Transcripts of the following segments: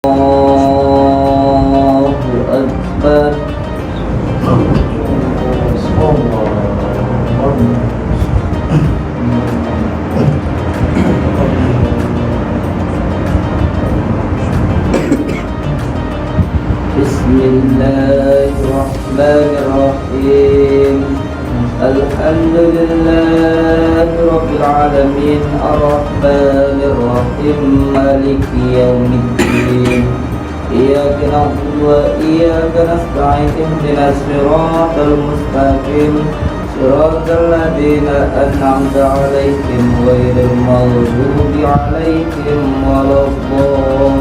Allahu Akbar. Bismillahirrahmanirrahim. Alhamdulillahi Rabbil Alamin. Ar-Rahmanir-Rahim. Maliki yaumiddin. Iyyaka na'budu wa iyyaka nasta'in. Ihdinas siratal mustaqim. Siratal ladzina an'amta 'alaihim ghairil maghdubi 'alaihim waladdallin.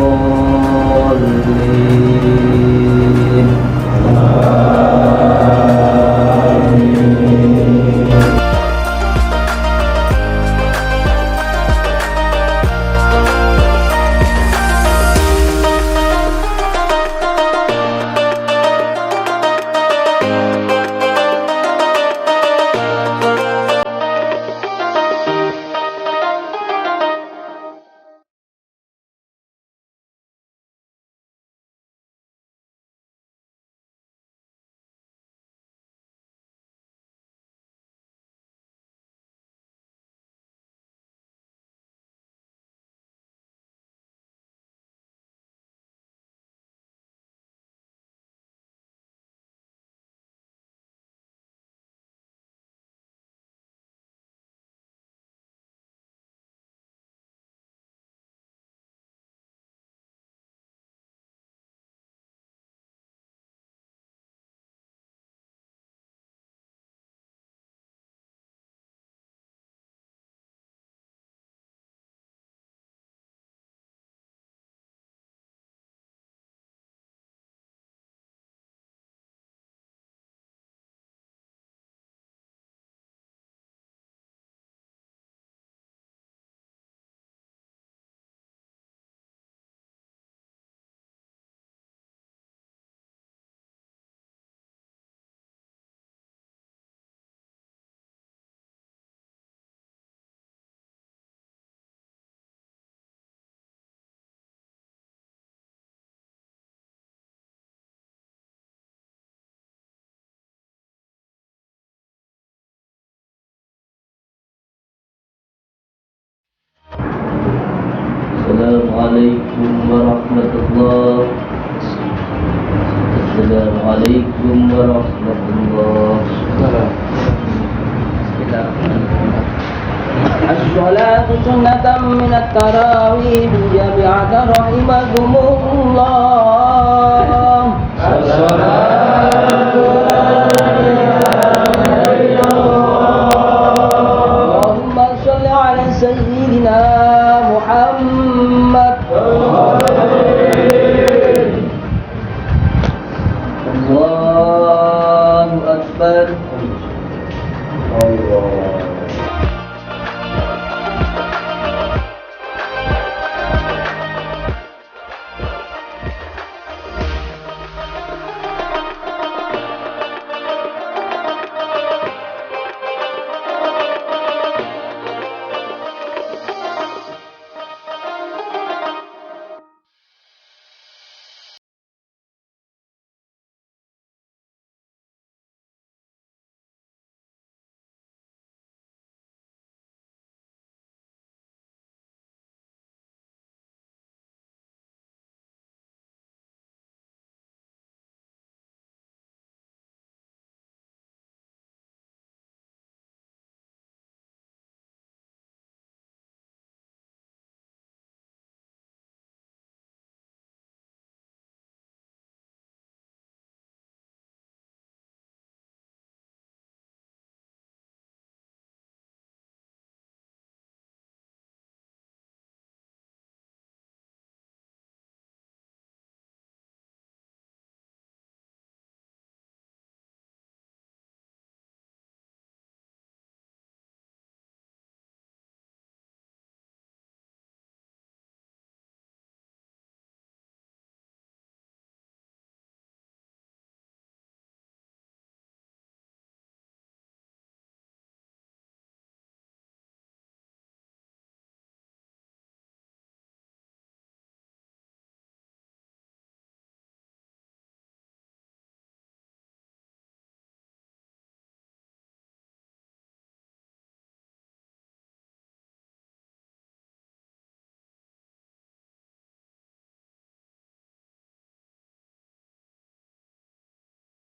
Assalamualaikum warahmatullahi wabarakatuh. Assalamualaikum warahmatullahi wabarakatuh. As-salatu sunnatan minat tarawih jami'atan rahimakumullah. As-salatu Allahumma sholli ala sayyidina Muhammad. Allahu Akbar.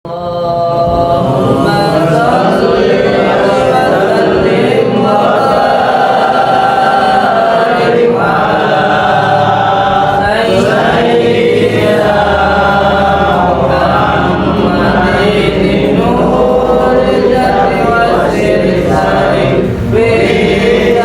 Allahumma sholli wa sallim wa barik ala sayyidina Muhammadin nuril jannati wa sirri bi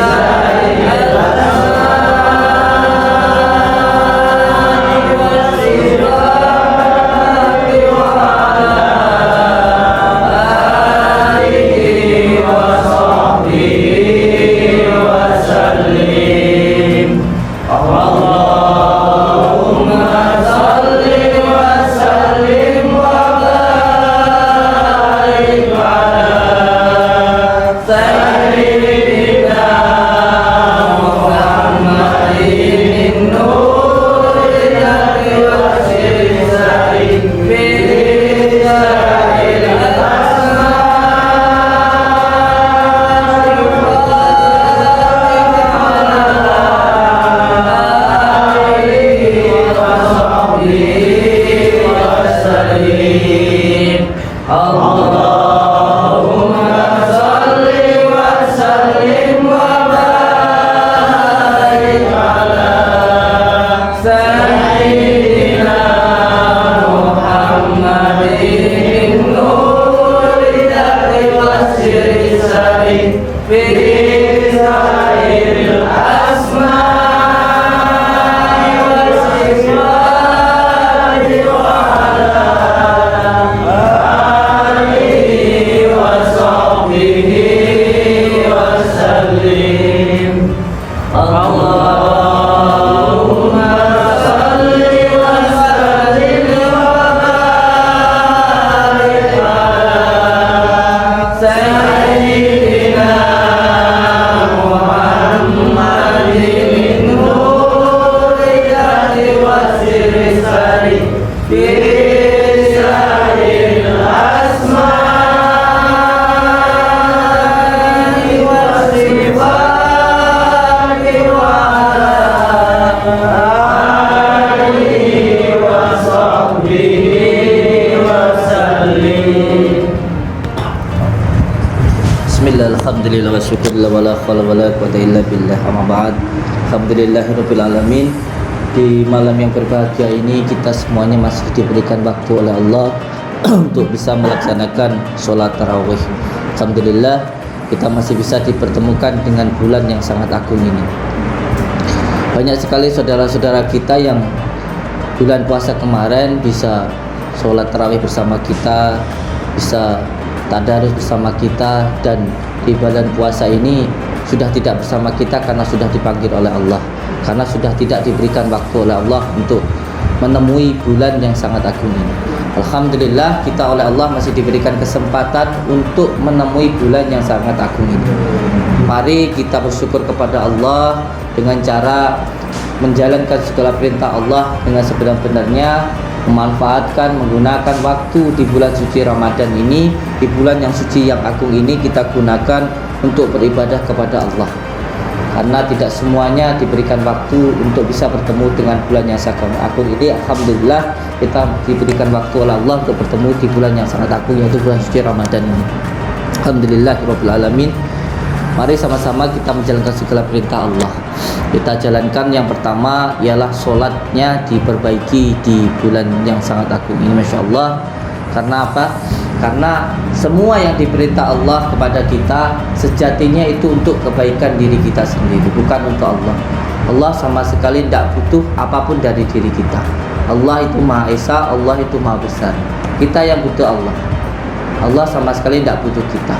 Alhamdulillah wa syukurillah wa la hawla wa la quwwata illa billah, amma ba'd. Alhamdulillahirabbil alamin. Di malam yang berbahagia ini kita semuanya masih diberikan waktu oleh Allah untuk bisa melaksanakan sholat tarawih. Alhamdulillah kita masih bisa dipertemukan dengan bulan yang sangat agung ini. Banyak sekali saudara-saudara kita yang bulan puasa kemarin bisa sholat tarawih bersama kita, bisa tadarus bersama kita, dan di bulan puasa ini sudah tidak bersama kita karena sudah dipanggil oleh Allah, karena sudah tidak diberikan waktu oleh Allah untuk menemui bulan yang sangat agung ini. Alhamdulillah kita oleh Allah masih diberikan kesempatan untuk menemui bulan yang sangat agung ini. Mari kita bersyukur kepada Allah dengan cara menjalankan segala perintah Allah dengan sebenar-benarnya, memanfaatkan, menggunakan waktu di bulan suci Ramadan ini, di bulan yang suci yang agung ini kita gunakan untuk beribadah kepada Allah. Karena tidak semuanya diberikan waktu untuk bisa bertemu dengan bulan yang sangat agung ini. Alhamdulillah kita diberikan waktu oleh Allah untuk bertemu di bulan yang sangat agung, yaitu bulan suci Ramadan ini. Alhamdulillahirabbil alamin. Mari sama-sama kita menjalankan segala perintah Allah. Kita jalankan yang pertama ialah sholatnya diperbaiki di bulan yang sangat agung ini, Masya Allah. Karena apa? Karena semua yang diperintah Allah kepada kita sejatinya itu untuk kebaikan diri kita sendiri, bukan untuk Allah. Allah sama sekali tidak butuh apapun dari diri kita. Allah itu Maha Esa, Allah itu Maha Besar. Kita yang butuh Allah. Allah sama sekali tidak butuh kita.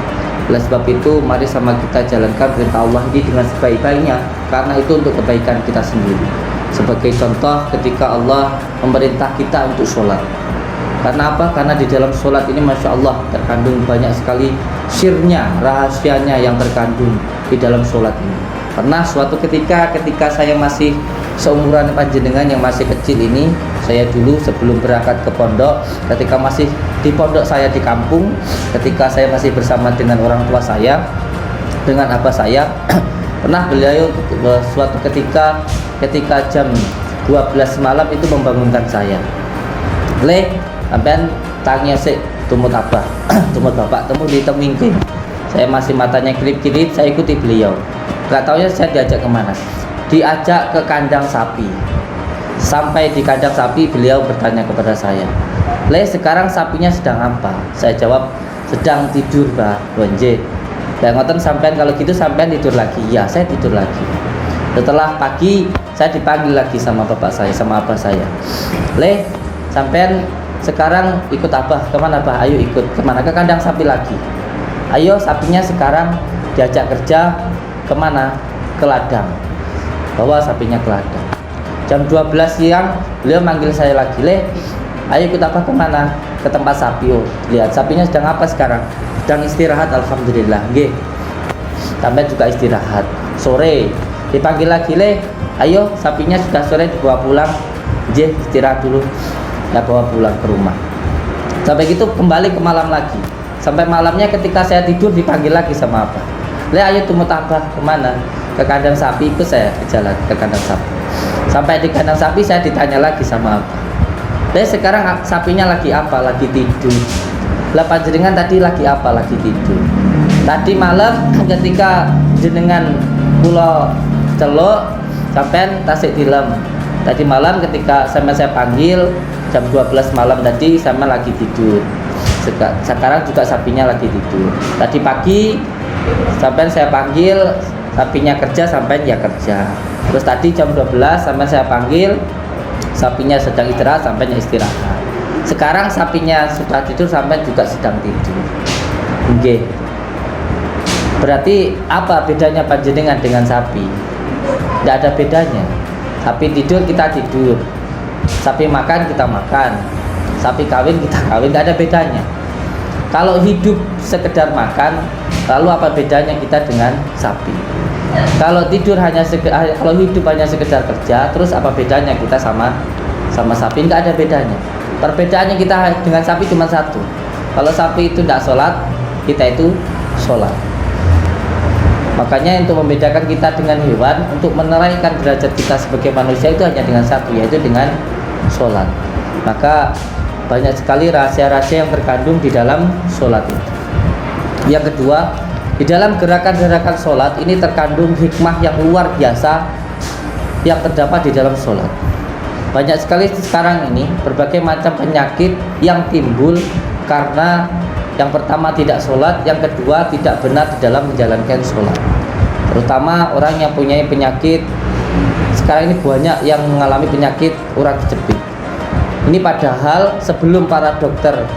Oleh sebab itu mari sama kita jalankan perintah Allah ini dengan sebaik-baiknya, karena itu untuk kebaikan kita sendiri. Sebagai contoh ketika Allah memerintah kita untuk sholat. Karena apa? Karena di dalam sholat ini Masya Allah terkandung banyak sekali sirnya, rahasianya yang terkandung di dalam sholat ini. Karena suatu ketika saya masih seumuran panjenengan yang masih kecil ini, saya dulu sebelum berangkat ke pondok, ketika masih di pondok saya di kampung, ketika saya masih bersama dengan orang tua saya, dengan abah saya, pernah beliau suatu ketika jam 12 malam itu membangunkan saya. Le, sampean tangnya sik tumut abah, tumut bapak, temu di temingking. Saya masih matanya kedip-kedip, saya ikuti beliau. Gak taunya saya diajak kemana? Diajak ke kandang sapi. Sampai di kandang sapi, beliau bertanya kepada saya, "Le, sekarang sapinya sedang apa?" Saya jawab, "Sedang tidur, Pak." Bonje. Dan ngoten sampean kalau gitu sampean tidur lagi. Ya, saya tidur lagi. Setelah pagi, saya dipanggil lagi sama bapak saya, sama abah saya. "Le, sampean sekarang ikut abah kemana, Abah? Ayo ikut kemana? Ke kandang sapi lagi. Ayo, sapinya sekarang diajak kerja kemana? Ke ladang. Bawa sapinya ke ladang." Jam 12 siang beliau manggil saya lagi, "Le, ayo ikut abah kemana? Ke tempat sapi." Oh, lihat sapinya sedang apa sekarang? Sedang istirahat, alhamdulillah. Nggih. Sampai juga istirahat. Sore dipanggil lagi, "Le, ayo sapinya sudah sore dibawa pulang." Nggih, istirahat dulu. Ya, bawa pulang ke rumah. Sampai gitu kembali ke malam lagi. Sampai malamnya ketika saya tidur dipanggil lagi sama abah, "Le, ayo tumut abah kemana? Ke kandang sapi." Ikut saya ke jalan ke kandang sapi. Sampai di kandang sapi saya ditanya lagi sama abah, "Le, sekarang sapinya lagi apa?" "Lagi tidur." "Lah panjenengan tadi lagi apa?" "Lagi tidur." "Tadi malam ketika jenengan kula celuk sampean tasik dilem. Tadi malam ketika saya panggil jam 12 malam tadi sama lagi tidur. Sekarang juga sapinya lagi tidur. Tadi pagi sampai saya panggil sapinya kerja sampai ya kerja. Terus tadi jam 12 sampai saya panggil sapinya sedang istirahat sampai istirahat. Sekarang sapinya sudah tidur sampai juga sedang tidur." Oke. Berarti apa bedanya panjenengan dengan sapi? Tidak ada bedanya. Sapi tidur kita tidur, sapi makan kita makan, sapi kawin kita kawin, tidak ada bedanya. Kalau hidup sekedar makan, lalu apa bedanya kita dengan sapi? Kalau tidur kalau hidup hanya sekedar kerja, terus apa bedanya kita sama sapi? Tidak ada bedanya. Perbedaannya kita dengan sapi cuma satu. Kalau sapi itu tidak sholat, kita itu sholat. Makanya untuk membedakan kita dengan hewan, untuk menaikkan derajat kita sebagai manusia itu hanya dengan satu, yaitu dengan sholat. Maka banyak sekali rahasia-rahasia yang terkandung di dalam sholat itu. Yang kedua, di dalam gerakan-gerakan sholat ini terkandung hikmah yang luar biasa yang terdapat di dalam sholat. Banyak sekali sekarang ini berbagai macam penyakit yang timbul karena yang pertama tidak sholat, yang kedua tidak benar di dalam menjalankan sholat. Terutama orang yang punya penyakit, sekarang ini banyak yang mengalami penyakit urat kejepit. Ini padahal sebelum para dokter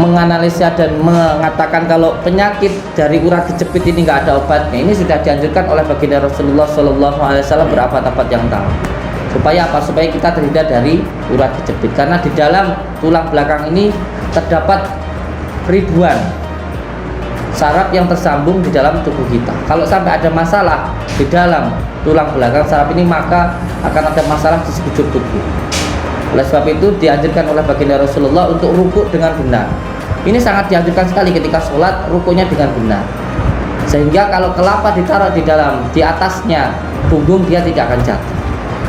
menganalisa dan mengatakan kalau penyakit dari urat kejepit ini nggak ada obatnya, ini sudah dianjurkan oleh baginda Rasulullah SAW berabad-abad yang tahu. Supaya apa? Supaya kita terhindar dari urat kejepit. Karena di dalam tulang belakang ini terdapat ribuan saraf yang tersambung di dalam tubuh kita. Kalau sampai ada masalah di dalam tulang belakang saraf ini, maka akan ada masalah di sekujur tubuh. Oleh sebab itu dianjurkan oleh baginda Rasulullah untuk rukuk dengan benar. Ini sangat dianjurkan sekali ketika sholat, rukuknya dengan benar. Sehingga kalau kelapa ditaruh di atasnya punggung, dia tidak akan jatuh.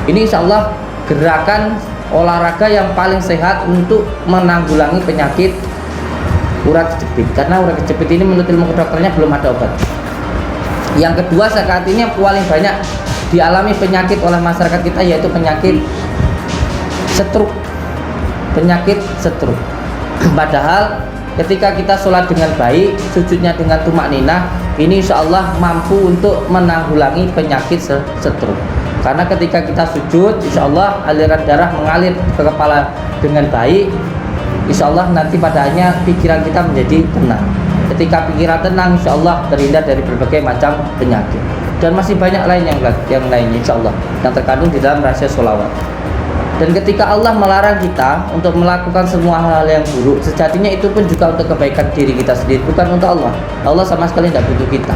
Ini insya Allah gerakan olahraga yang paling sehat untuk menanggulangi penyakit urat kejepit, karena urat kejepit ini menurut ilmu kedokterannya belum ada obat. Yang kedua, saat ini yang paling banyak dialami penyakit oleh masyarakat kita yaitu penyakit stroke. Penyakit stroke. Padahal ketika kita sholat dengan baik, sujudnya dengan tumak ninah, ini insya Allah mampu untuk menanggulangi penyakit stroke. Karena ketika kita sujud, insya Allah aliran darah mengalir ke kepala dengan baik. Insya Allah nanti padahalnya pikiran kita menjadi tenang. Ketika pikiran tenang, insya Allah terhindar dari berbagai macam penyakit. Dan masih banyak lain yang lainnya insya Allah yang terkandung di dalam rahasia sholawat. Dan ketika Allah melarang kita untuk melakukan semua hal yang buruk, sejatinya itu pun juga untuk kebaikan diri kita sendiri, bukan untuk Allah. Allah sama sekali tidak butuh kita.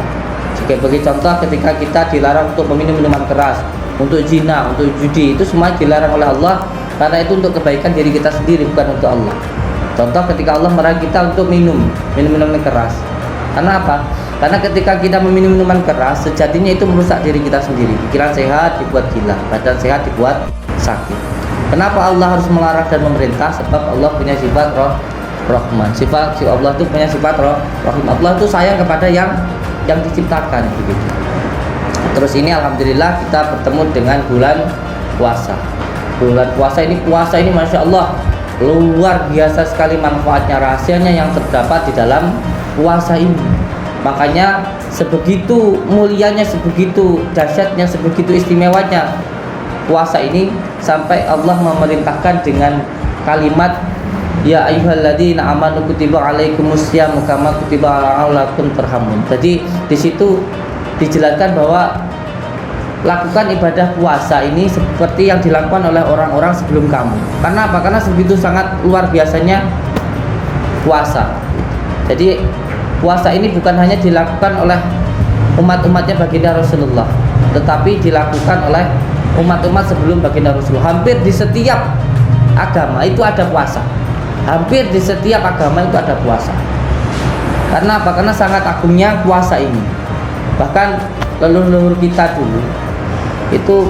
Sebagai contoh, ketika kita dilarang untuk meminum minuman keras, untuk zina, untuk judi, itu semua dilarang oleh Allah, karena itu untuk kebaikan diri kita sendiri, bukan untuk Allah. Contoh ketika Allah melarang kita untuk minum minuman keras. Karena apa? Karena ketika kita meminum minuman keras, sejatinya itu merusak diri kita sendiri. Pikiran sehat dibuat gila, badan sehat dibuat sakit. Kenapa Allah harus melarang dan memerintah? Sebab Allah punya sifat Rahman. Sifat Allah itu punya sifat Rahim. Allah itu sayang kepada yang diciptakan begitu. Terus ini alhamdulillah kita bertemu dengan bulan puasa. Bulan puasa ini Masya Allah luar biasa sekali manfaatnya, rahasianya yang terdapat di dalam puasa ini. Makanya sebegitu mulianya, sebegitu dahsyatnya, sebegitu istimewanya puasa ini, sampai Allah memerintahkan dengan kalimat ya ayyuhalladzina amanu kutiba alaikumusyamu kama kutiba alal ladzina turhamun. Jadi di situ dijelaskan bahwa lakukan ibadah puasa ini seperti yang dilakukan oleh orang-orang sebelum kamu. Karena apa? Karena sebegitu sangat luar biasanya puasa. Jadi puasa ini bukan hanya dilakukan oleh umat-umatnya baginda Rasulullah, tetapi dilakukan oleh umat-umat sebelum baginda Rasulullah. Hampir di setiap agama itu ada puasa. Hampir di setiap agama itu ada puasa. Karena apa? Karena sangat agungnya puasa ini. Bahkan leluhur kita dulu itu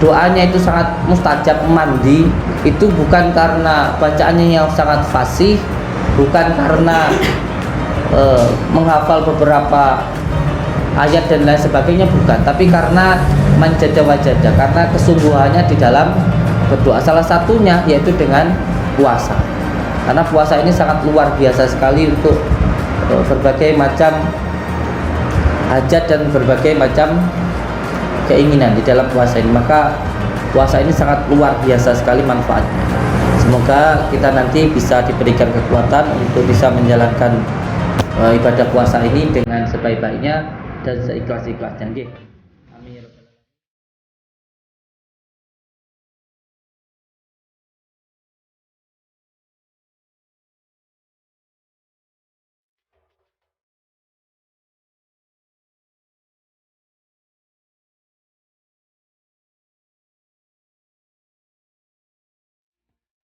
doanya itu sangat mustajab, mandi itu bukan karena bacaannya yang sangat fasih, bukan karena menghafal beberapa ayat dan lain sebagainya, bukan, tapi karena manjada wajada, karena kesungguhannya di dalam berdoa. Salah satunya yaitu dengan puasa. Karena puasa ini sangat luar biasa sekali untuk berbagai macam hajat dan berbagai macam keinginan di dalam puasa ini. Maka puasa ini sangat luar biasa sekali manfaatnya. Semoga kita nanti bisa diberikan kekuatan untuk bisa menjalankan ibadah puasa ini dengan sebaik-baiknya dan seikhlas-ikhlasnya.